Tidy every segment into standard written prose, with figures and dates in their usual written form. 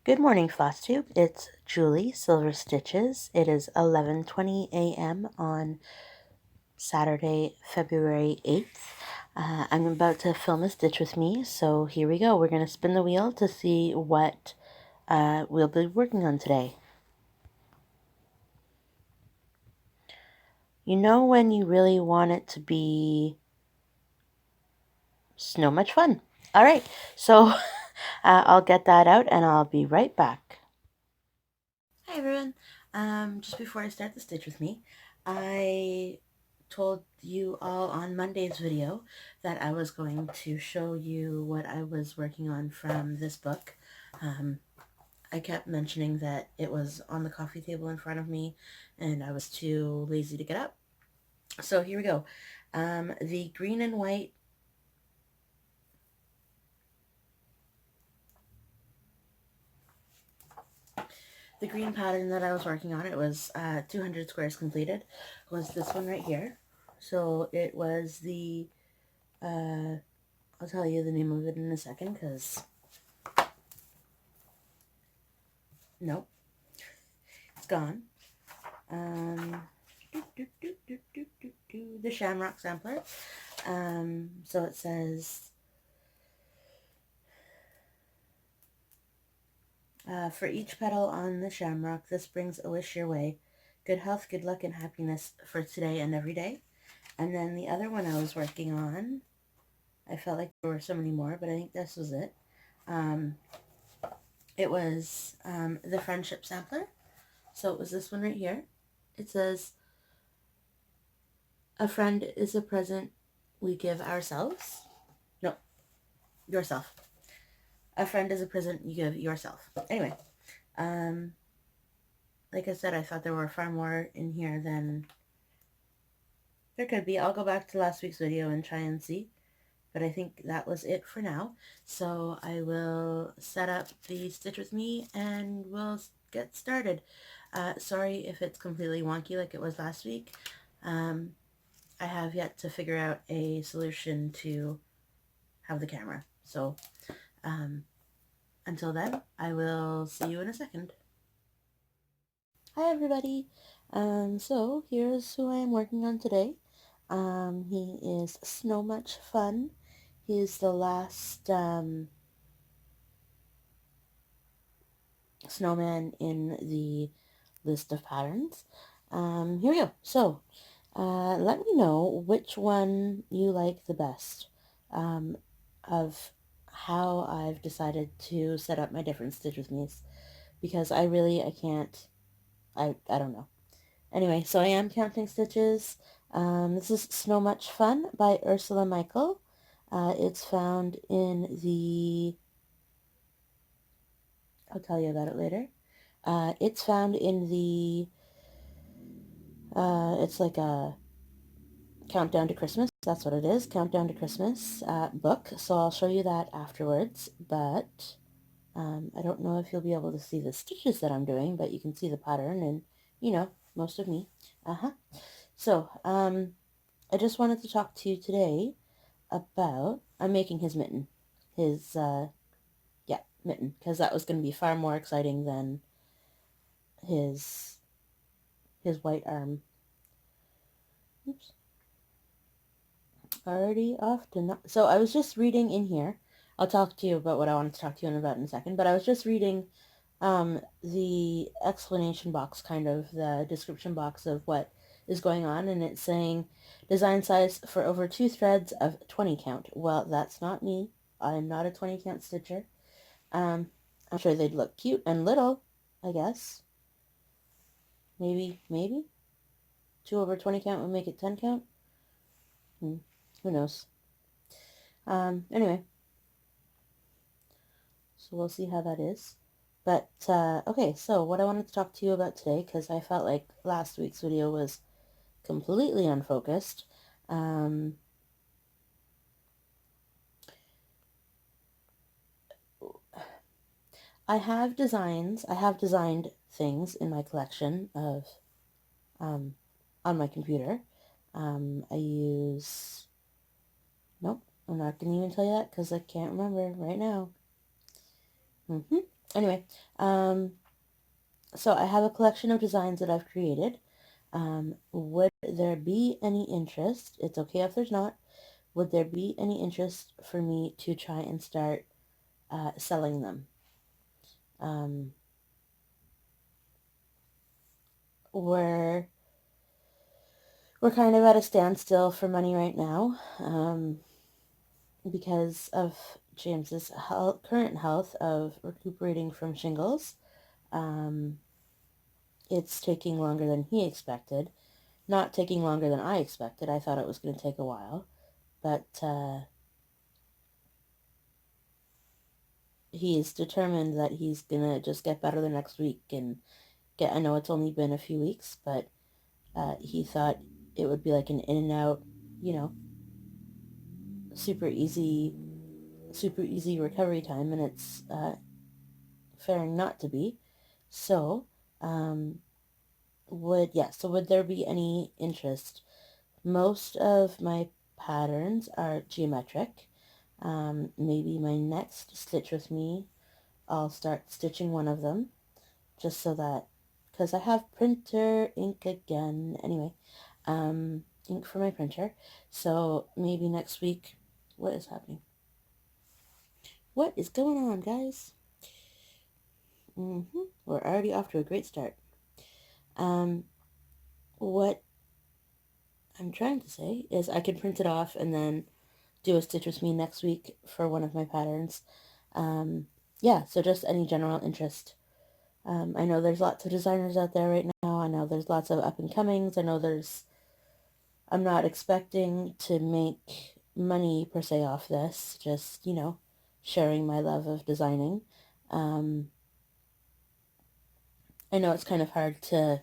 Good morning, FlossTube. It's Julie, SylverStitches. It is 11:20 a.m. on Saturday, February 8th. I'm about to film a stitch with me, so here we go. We're going to spin the wheel to see what we'll be working on today. You know when you really want it to be so much fun. All right, so I'll get that out and I'll be right back. Hi everyone. Just before I start the stitch with me, I told you all on Monday's video that I was going to show you what I was working on from this book. I kept mentioning that it was on the coffee table in front of me and I was too lazy to get up. So here we go. The green and white The green pattern that I was working on, it was 200 squares completed, was this one right here. So it was the, I'll tell you the name of it in a second, because, nope, it's gone. The Shamrock Sampler. So it says, for each petal on the shamrock, this brings a wish your way. Good health, good luck, and happiness for today and every day. And then the other one I was working on, I felt like there were so many more, but I think this was it. It was the Friendship Sampler. So it was this one right here. It says, a friend is a present we give ourselves. No, yourself. A friend is a present you give yourself. Anyway, like I said, I thought there were far more in here than there could be. I'll go back to last week's video and try and see. But I think that was it for now. So I will set up the stitch with me and we'll get started. Sorry if it's completely wonky like it was last week. I have yet to figure out a solution to have the camera. So until then, I will see you in a second. Hi everybody. So here's who I am working on today. He is So Much Fun. He is the last snowman in the list of patterns. Here we go. So let me know which one you like the best of how I've decided to set up my different stitch with me's, because I can't, I don't know. Anyway, so I am counting stitches. This is So Much Fun by Ursula Michael. It's found in the, I'll tell you about it later. It's found in the, it's like a Countdown to Christmas. That's what it is, Countdown to Christmas book. So I'll show you that afterwards, but I don't know if you'll be able to see the stitches that I'm doing, but you can see the pattern and, you know, most of me. So, I just wanted to talk to you today about, I'm making his mitten. His, yeah, mitten, because that was going to be far more exciting than his white arm. Oops. Already off to not, so I was just reading in here. I'll talk to you about what I wanted to talk to you about in a second, but I was just reading the explanation box, kind of the description box of what is going on, and it's saying design size for over 2 threads of 20 count. Well, that's not me. I'm not a 20 count stitcher. I'm sure they'd look cute and little, I guess. Maybe 2 over 20 count would make it 10 count. Who knows? Anyway, so we'll see how that is. But, okay, so what I wanted to talk to you about today, because I felt like last week's video was completely unfocused. I have designed things in my collection of, on my computer. I use, nope, I'm not going to even tell you that because I can't remember right now. Anyway, so I have a collection of designs that I've created. Would there be any interest? It's okay if there's not. Would there be any interest for me to try and start selling them? Um, we're we're kind of at a standstill for money right now, because of James's current health of recuperating from shingles. Um, it's taking longer than he expected. Not taking longer than I expected. I thought it was going to take a while, but he's determined that he's gonna just get better the next week and get. I know it's only been a few weeks, but he thought it would be like an in and out, you know, super easy, super easy recovery time, and it's faring not to be. So, um, would there be any interest? Most of my patterns are geometric. Maybe my next Stitch With Me, I'll start stitching one of them, just so that, because I have printer ink again. Anyway, ink for my printer. So maybe next week, what is happening? What is going on, guys? We're already off to a great start. Um, what I'm trying to say is I can print it off and then do a Stitch With Me next week for one of my patterns. Yeah, so just any general interest. I know there's lots of designers out there right now. I know there's lots of up and comings. I'm not expecting to make money per se off this, just, sharing my love of designing. Um, I know it's kind of hard to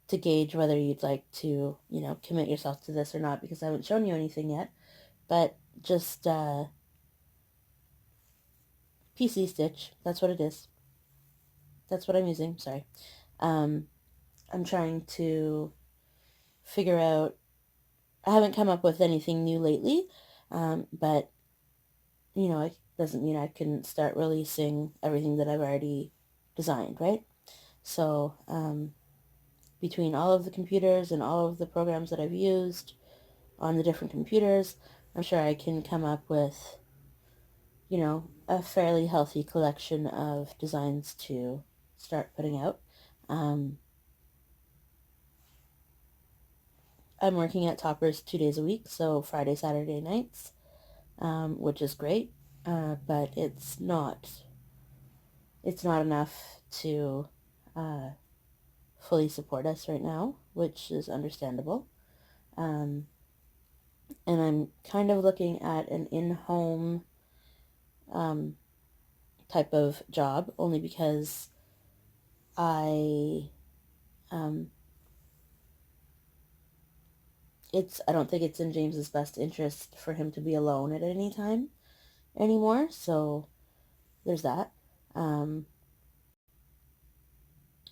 gauge whether you'd like to, commit yourself to this or not because I haven't shown you anything yet, but just PC stitch, that's what it is. That's what I'm using, sorry. Um, I'm trying to figure out, I haven't come up with anything new lately, but it doesn't mean I can start releasing everything that I've already designed, right? So, between all of the computers and all of the programs that I've used on the different computers, I'm sure I can come up with, a fairly healthy collection of designs to start putting out. Um, I'm working at Toppers 2 days a week, so Friday, Saturday nights, which is great, but it's not enough to uh, fully support us right now, which is understandable. Um, and I'm kind of looking at an in-home um, type of job, only because I um, I don't think it's in James's best interest for him to be alone at any time anymore. So there's that. Um,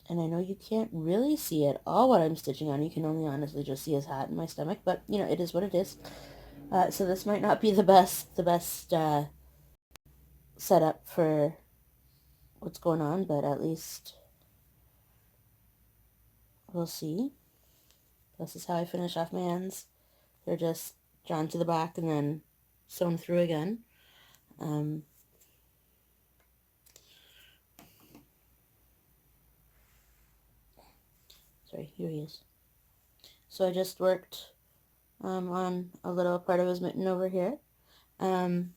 and I know you can't really see at all what I'm stitching on. You can only honestly just see his hat and my stomach, but it is what it is. So this might not be the best setup for what's going on, but at least we'll see. This is how I finish off my ends. They're just drawn to the back and then sewn through again. Um, Sorry, here he is. So I just worked on a little part of his mitten over here. Um,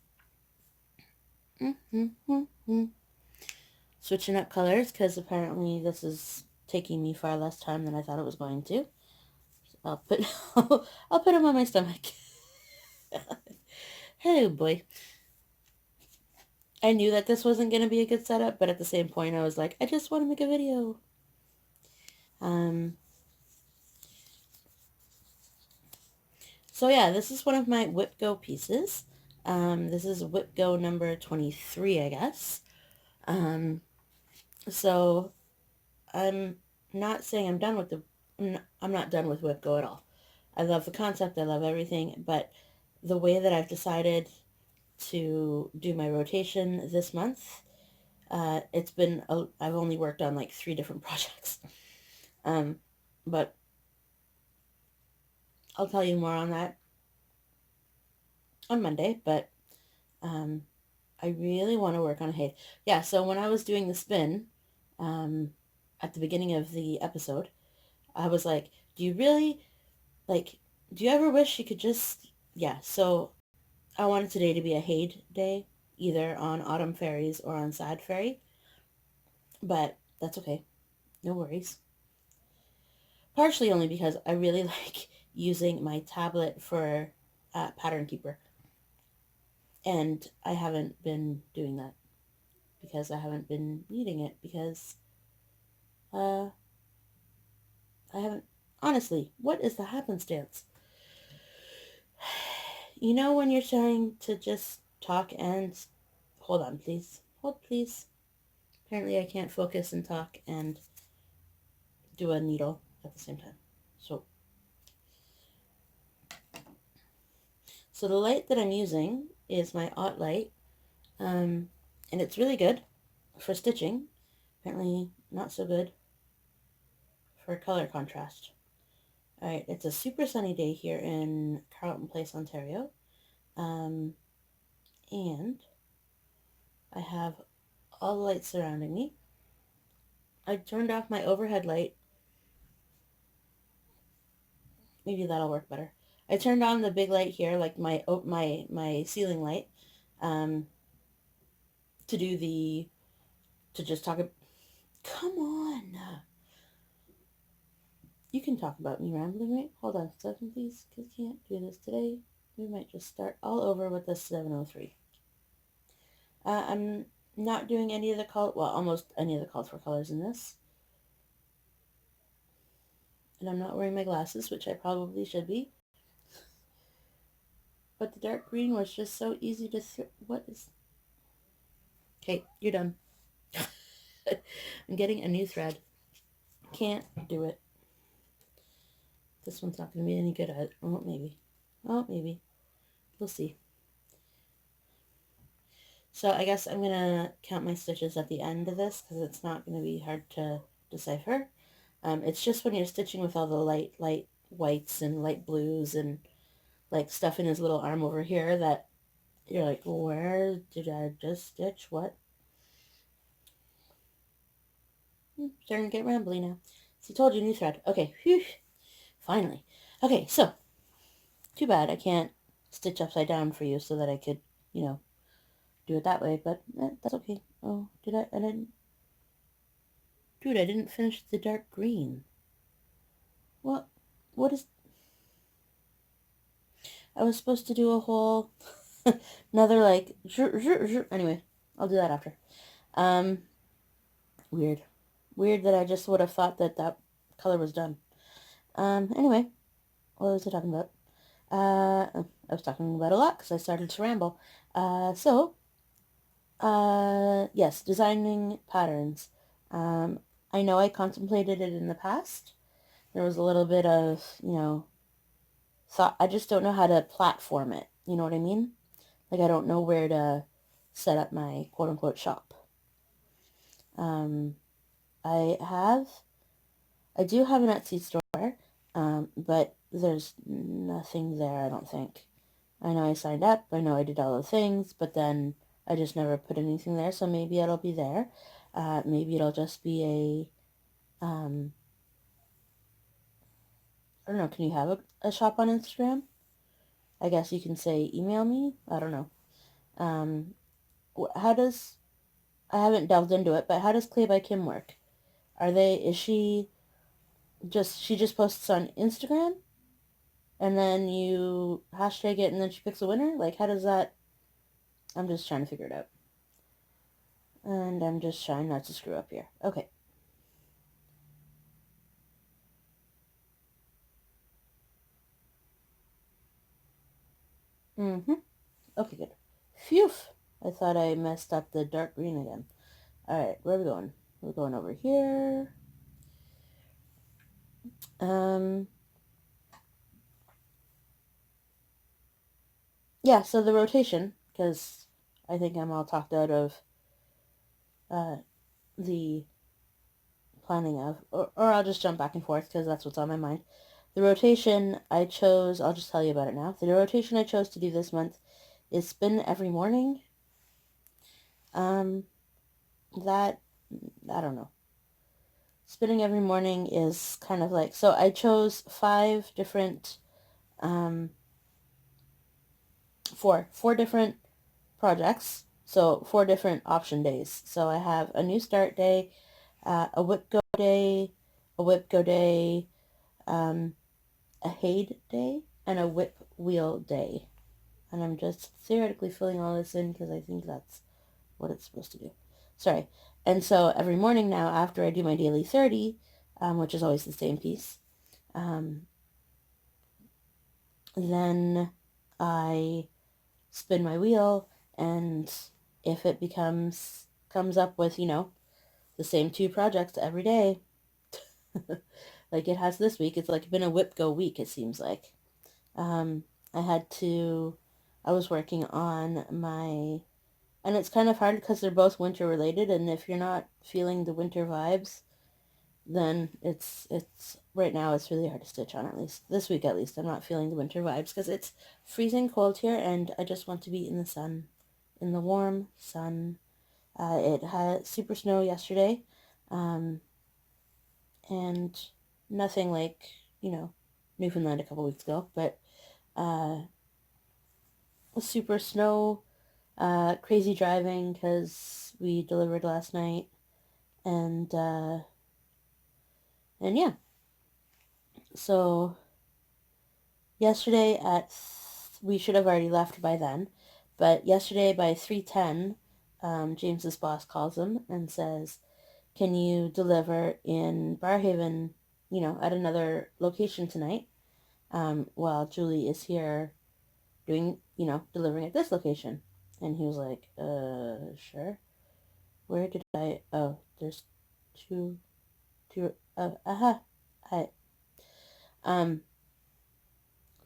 Switching up colors because apparently this is taking me far less time than I thought it was going to. I'll put I'll put him on my stomach. Hello, boy. I knew that this wasn't going to be a good setup, but at the same point, I was like, I just want to make a video. So yeah, this is one of my Whip Go pieces. This is Whip Go number 23, I guess. So I'm not saying I'm done with I'm not done with Whip Go at all. I love the concept, I love everything, but the way that I've decided to do my rotation this month, I've only worked on like 3 different projects. But I'll tell you more on that on Monday, but um, I really want to work on a hay. Yeah, so when I was doing the spin um, at the beginning of the episode, I was like, do you really, like, do you ever wish you could just, yeah, so I wanted today to be a hay day, either on Autumn Fairies or on Sad Fairy, but that's okay. No worries. Partially only because I really like using my tablet for Pattern Keeper, and I haven't been doing that because I haven't been needing it because uh, I haven't. Honestly, what is the happenstance? You know when you're trying to just talk and hold on, please. Hold, please. Apparently, I can't focus and talk and do a needle at the same time. So, so the light that I'm using is my Ott light, and it's really good for stitching. Apparently, not so good for color contrast. All right, it's a super sunny day here in Carleton Place, Ontario, um, and I have all the lights surrounding me. I turned off my overhead light. Maybe that'll work better. I turned on the big light here, like my ceiling light, um, to do the to just talk. Come on, you can talk about me rambling, right? Hold on a second, please, because I can't do this today. We might just start all over with the 703. I'm not doing any of the almost any of the calls for colors in this. And I'm not wearing my glasses, which I probably should be. But the dark green was just so easy to what is... Okay, you're done. I'm getting a new thread. Can't do it. This one's not going to be any good at... Oh, maybe. Oh, maybe. We'll see. So I guess I'm going to count my stitches at the end of this because it's not going to be hard to decipher. It's just when you're stitching with all the light whites and light blues and like stuff in his little arm over here that you're like, where did I just stitch what? Starting to get rambly now. So I told you, new thread. Okay, whew, finally. Okay, so too bad I can't stitch upside down for you so that I could, do it that way, but that's okay. Oh, I didn't, dude, I didn't finish the dark green. What, what is, I was supposed to do a whole, another like, anyway, I'll do that after. Weird. Weird that I just would have thought that that color was done. Anyway, what was I talking about? I was talking about a lot because I started to ramble. Yes, designing patterns. I know I contemplated it in the past. There was a little bit of, thought. I just don't know how to platform it. You know what I mean? Like, I don't know where to set up my quote-unquote shop. Um, I have, I do have an Etsy store, but there's nothing there, I don't think. I know I signed up, I know I did all the things, but then I just never put anything there, so maybe it'll be there. Maybe it'll just be I don't know, can you have a shop on Instagram? I guess you can say email me. I don't know. Um, how does, I haven't delved into it, but how does Clay by Kim work? Is she just posts on Instagram? And then you hashtag it and then she picks a winner? Like, how does that, I'm just trying to figure it out. And I'm just trying not to screw up here. Okay. Mm-hmm. Okay, good. Phew. I thought I messed up the dark green again. Alright, where are we going? We're going over here. Yeah, so the rotation, because I think I'm all talked out of the planning of, or I'll just jump back and forth because that's what's on my mind. The rotation I chose, I'll just tell you about it now. The rotation I chose to do this month is spin every morning. That, I don't know. Spinning every morning is kind of like, so I chose 5 different, four different projects. So 4 different option days. So I have a new start day, a whip go day, a whip go day, a Haid day, and a whip wheel day. And I'm just theoretically filling all this in because I think that's what it's supposed to do. Sorry. And so every morning now, after I do my daily 30, which is always the same piece, then I spin my wheel, and if it comes up with, the same 2 projects every day, like it has this week, it's like been a whip go week, it seems like. Um, I was working on and it's kind of hard because they're both winter related, and if you're not feeling the winter vibes, then it's right now it's really hard to stitch on, at least this week. At least I'm not feeling the winter vibes because it's freezing cold here and I just want to be in the sun, in the warm sun. It had super snow yesterday, and nothing like, Newfoundland a couple weeks ago, but super snow, crazy driving because we delivered last night, and yeah, so yesterday we should have already left by then, but yesterday by 3:10, James's boss calls him and says, can you deliver in Barrhaven, at another location tonight, while Julie is here doing, delivering at this location? And he was like, sure. Where did oh, there's two, I,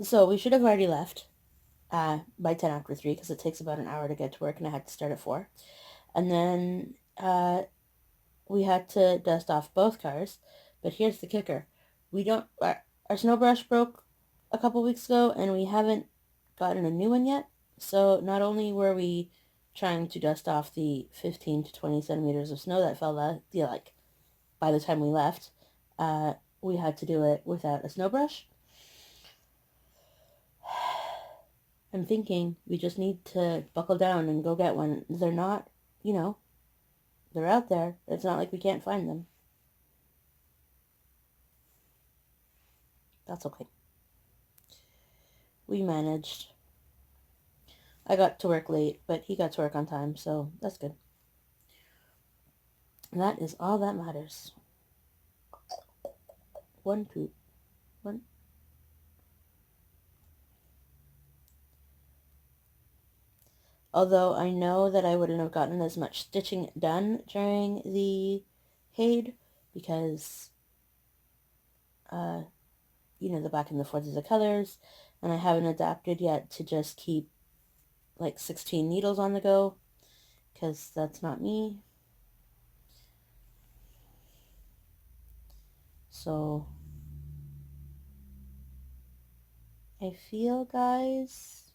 so we should have already left, by 10 after 3, because it takes about an hour to get to work, and I had to start at 4. And then, we had to dust off both cars, but here's the kicker. Our snow brush broke a couple weeks ago, and we haven't gotten a new one yet. So not only were we trying to dust off the 15 to 20 centimeters of snow that fell by the time we left, we had to do it without a snow brush. I'm thinking we just need to buckle down and go get one. They're not, they're out there. It's not like we can't find them. That's okay. We managed. I got to work late, but he got to work on time, so that's good. And that is all that matters. 1, 2, 1. Although I know that I wouldn't have gotten as much stitching done during the Haid because, the back and the forth of the colors, and I haven't adapted yet to just keep like 16 needles on the go, because that's not me. So I feel, guys,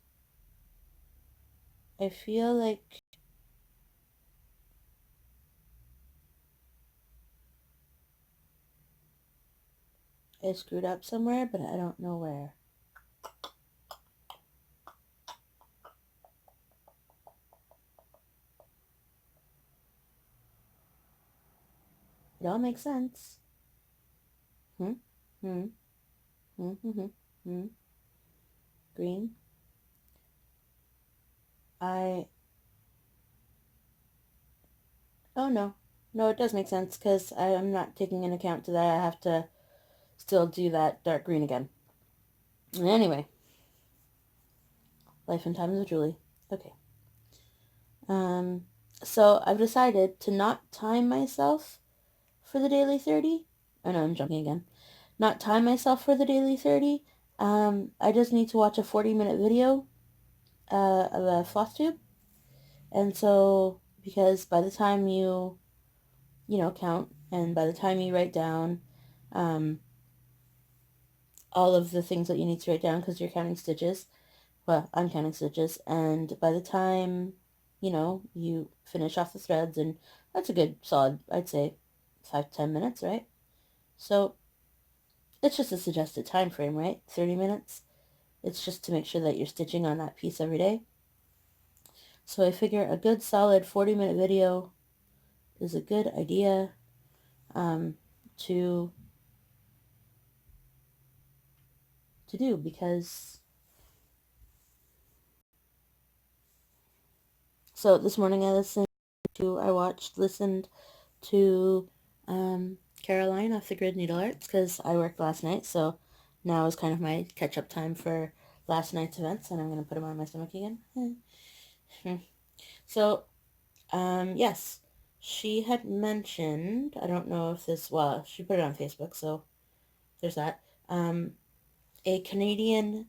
like I screwed up somewhere, but I don't know where. It all makes sense. Green. Oh no. No, it does make sense, because I'm not taking into account that I have to still do that dark green again. Anyway. Life and Times of Julie. Okay. So I've decided to not time myself for the daily 30. I know I'm jumping again. Not time myself for the daily 30. I just need to watch a 40-minute video of a floss tube. And so, because by the time you count, and by the time you write down um, all of the things that you need to write down because you're counting stitches, well, I'm counting stitches, and by the time, you finish off the threads, and that's a good solid, I'd say, 5 to 10 minutes, right? So it's just a suggested time frame, right? 30 minutes. It's just to make sure that you're stitching on that piece every day. So I figure a good solid 40-minute video is a good idea um, to do, because so this morning I listened to Caroline off the Grid Needle Arts because I worked last night, so now is kind of my catch-up time for last night's events, and I'm going to put them on my stomach again. So, yes, she had mentioned, I don't know if well, she put it on Facebook, so there's that, a Canadian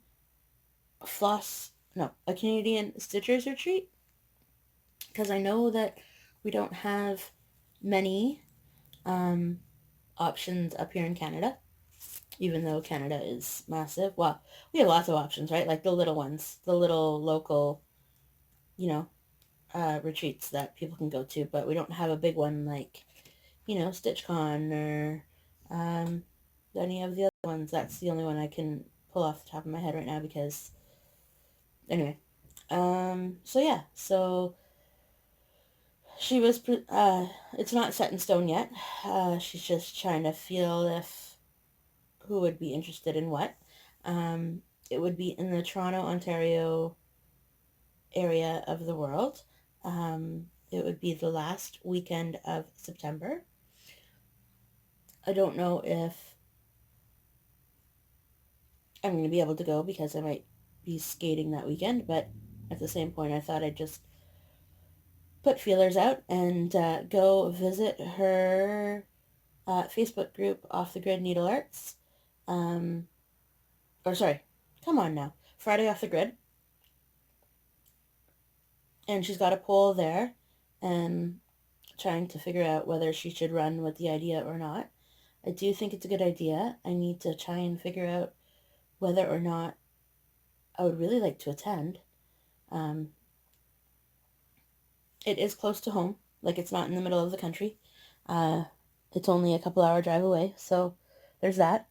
a Canadian Stitchers Retreat, because I know that we don't have many options up here in Canada, even though Canada is massive. Well, we have lots of options, right? Like the little ones, the little local, you know, retreats that people can go to, but we don't have a big one like, StitchCon or any of the other ones. That's the only one I can pull off the top of my head right now because, anyway. So yeah, so she was, it's not set in stone yet. She's just trying to feel if who would be interested in what. Um, it would be in the Toronto, Ontario area of the world. It would be the last weekend of September. I don't know if I'm going to be able to go because I might be skating that weekend, but at the same point, I thought I'd just put feelers out and go visit her Facebook group, Off the Grid Needle Arts. Or sorry, come on now, Friday Off the Grid. And she's got a poll there and trying to figure out whether she should run with the idea or not. I do think it's a good idea. I need to try and figure out whether or not I would really like to attend. Um, it is close to home, like it's not in the middle of the country. Uh, it's only a couple-hour drive away, so there's that.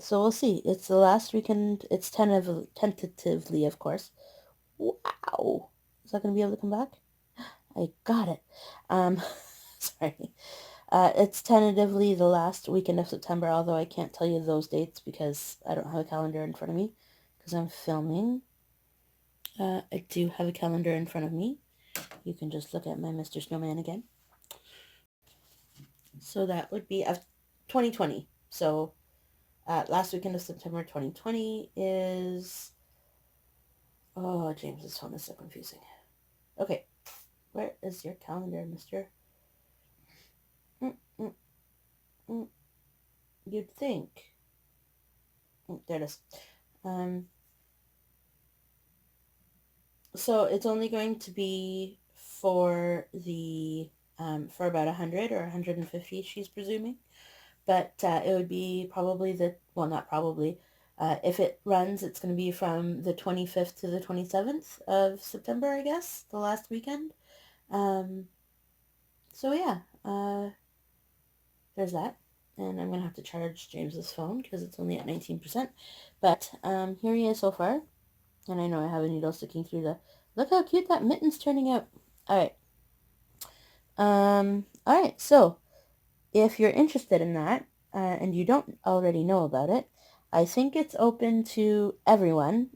So we'll see. It's the last weekend. It's tentatively, of course. Wow. Is that going to be able to come back? I got it. Sorry. It's tentatively the last weekend of September, although I can't tell you those dates because I don't have a calendar in front of me because I'm filming. I do have a calendar in front of me. You can just look at my Mr. Snowman again. So that would be of 2020. So last weekend of September 2020 is... Oh, James's phone is so confusing. Okay, where is your calendar, mister? You'd think. There it is. So it's only going to be for the for about 100 or 150, she's presuming. But it would be probably not probably, if it runs, it's going to be from the 25th to the 27th of September, I guess, the last weekend. So yeah, there's that. And I'm going to have to charge James's phone because it's only at 19%. But here he is so far. And I know I have a needle sticking through Look how cute that mitten's turning out. Alright. Alright, so if you're interested in that, and you don't already know about it, I think it's open to everyone,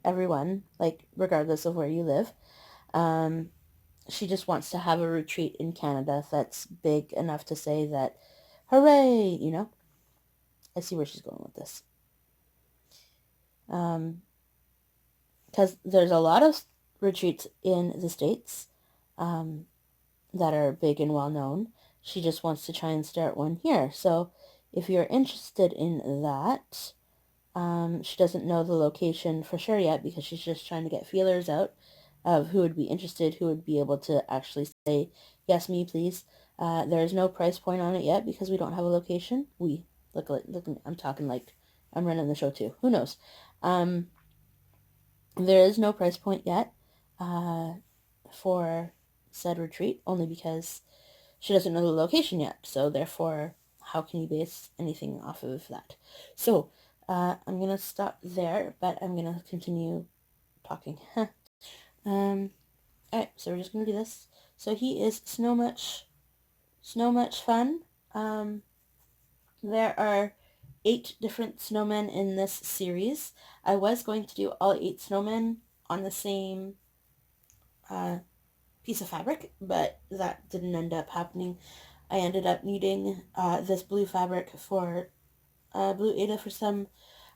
like regardless of where you live. She just wants to have a retreat in Canada that's big enough to say that, hooray, I see where she's going with this. Because there's a lot of retreats in the States that are big and well known. She just wants to try and start one here. So if you're interested in that, she doesn't know the location for sure yet because she's just trying to get feelers out. of who would be interested, who would be able to actually say, yes, me, please. There's no price point on it yet because we don't have a location. Look, I'm talking like I'm running the show too. Who knows? There is no price point yet for said retreat, only because she doesn't know the location yet. So therefore, how can you base anything off of that? So I'm going to stop there, but I'm going to continue talking. Alright, so we're just going to do this. So he is so much fun. There are 8 different snowmen in this series. I was going to do all 8 snowmen on the same piece of fabric, but that didn't end up happening. I ended up needing this blue fabric for Blue Ada for some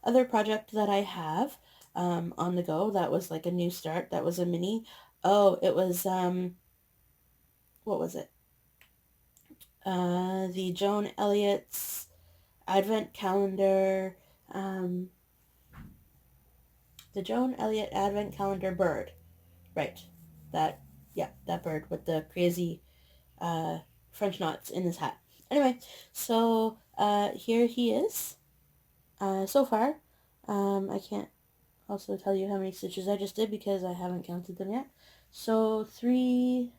other project that I have on the go. That was like a new start. That was a mini. Oh, it was, what was it? The Joan Elliott's Advent Calendar, the Joan Elliott Advent Calendar bird. Right. That, yeah, that bird with the crazy French knots in his hat. Anyway, so here he is. So far, I can't also tell you how many stitches I just did because I haven't counted them yet. So 3,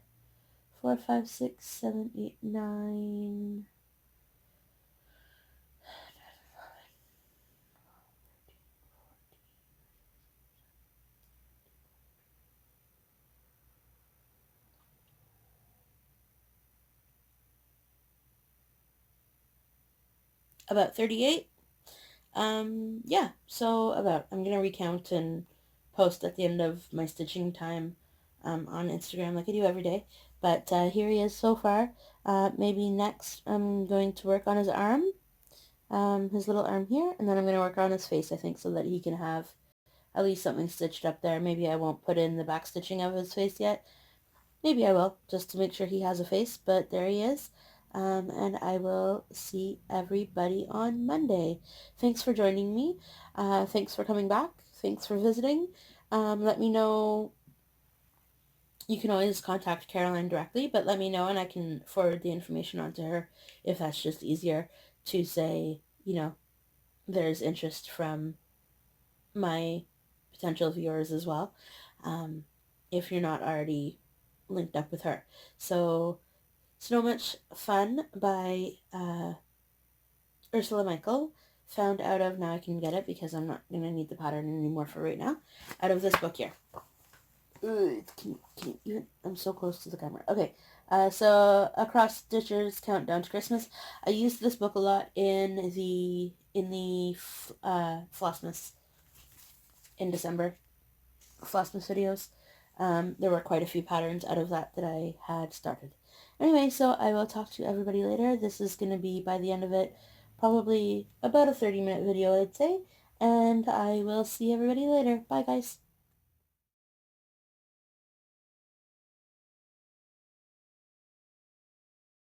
4, 5, 6, 7, 8, 9. About 38. Yeah, so I'm gonna recount and post at the end of my stitching time on Instagram like I do every day. But here he is so far. Maybe next I'm going to work on his arm, his little arm here, and then I'm going to work on his face, I think, so that he can have at least something stitched up there. Maybe I won't put in the back stitching of his face yet. Maybe I will, just to make sure he has a face, but there he is. And I will see everybody on Monday. Thanks for joining me. Thanks for coming back. Thanks for visiting. Let me know. You can always contact Caroline directly, but let me know and I can forward the information on to her if that's just easier to say, there's interest from my potential viewers as well, if you're not already linked up with her. So Much Fun by Ursula Michael, found out of, now I can get it because I'm not going to need the pattern anymore for right now, out of this book here. Can you even, I'm so close to the camera. Okay, so Across Stitchers Countdown to Christmas. I used this book a lot in the Flossmas in December Flossmas videos. There were quite a few patterns out of that I had started. Anyway, so I will talk to everybody later. This is going to be, by the end of it, probably about a 30-minute video, I'd say. And I will see everybody later. Bye, guys.